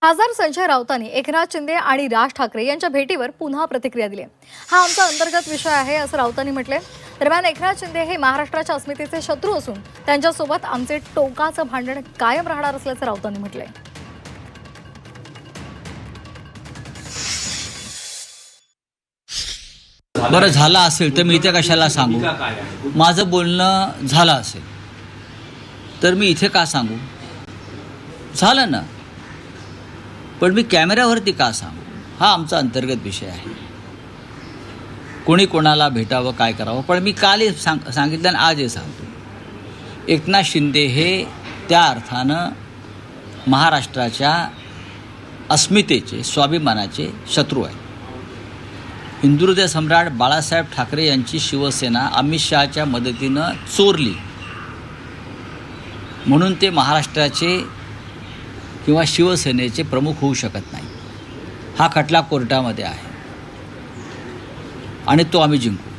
खासदार संजय राऊतांनी एकनाथ शिंदे आणि राज ठाकरे यांच्या भेटीवर पुन्हा प्रतिक्रिया दिली. हा आमचा अंतर्गत विषय आहे असं राऊतांनी म्हटले. दरम्यान एकनाथ शिंदे हे महाराष्ट्राच्या अस्मितेचे शत्रू असून त्यांच्यासोबत आमचे टोकाचं भांडण कायम राहणार असल्याचं राऊतांनी म्हटलंय. बरं झालं असेल तर मी इथे कशाला सांगू. माझं बोलणं झालं असेल तर मी इथे का सांगू. झालं ना, पण मी कॅमेऱ्यावरती का सांगू. हा आमचा अंतर्गत विषय आहे. कोणी कोणाला भेटावं, काय करावं, पण मी काल सांगितलं आणि आज हे सांगतो. एकनाथ शिंदे हे त्या अर्थानं महाराष्ट्राच्या अस्मितेचे, स्वाभिमानाचे शत्रू आहेत. हिंदुहृदय सम्राट बाळासाहेब ठाकरे यांची शिवसेना अमित शहाच्या मदतीनं चोरली म्हणून ते महाराष्ट्राचे किंवा शिवसेनेचे प्रमुख होऊ शकत नाही. हा खटला कोर्टामध्ये आहे आणि तो आम्ही जिंकू.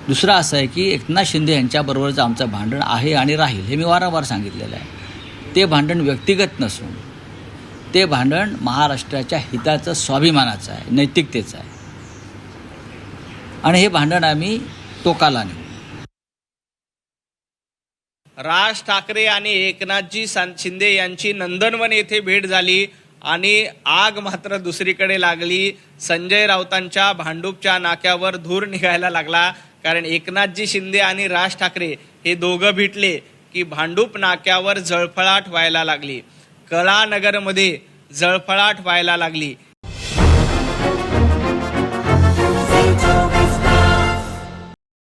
दुसरं असं आहे की एकनाथ शिंदे यांच्याबरोबरचं आमचं भांडण आहे आणि राहील, हे मी वारंवार सांगितलेलं आहे. ते भांडण व्यक्तिगत नसून ते भांडण महाराष्ट्राच्या हिताचं, स्वाभिमानाचं आहे, नैतिकतेचं आहे आणि हे भांडण आम्ही टोकाला नेऊ. राज ठाकरे आणि एकनाथजी शिंदे यांची नंदनवन येथे भेट झाली आणि आग मात्र दुसरीकडे लागली. संजय राऊतांच्या भांडूपच्या नाक्यावर धूर निघायला लागला. कारण एकनाथजी शिंदे आणि राज ठाकरे हे दोघं भेटले की भांडूप नाक्यावर जळफळाट व्हायला लागली. कलानगरमध्ये जळफळाट व्हायला लागली.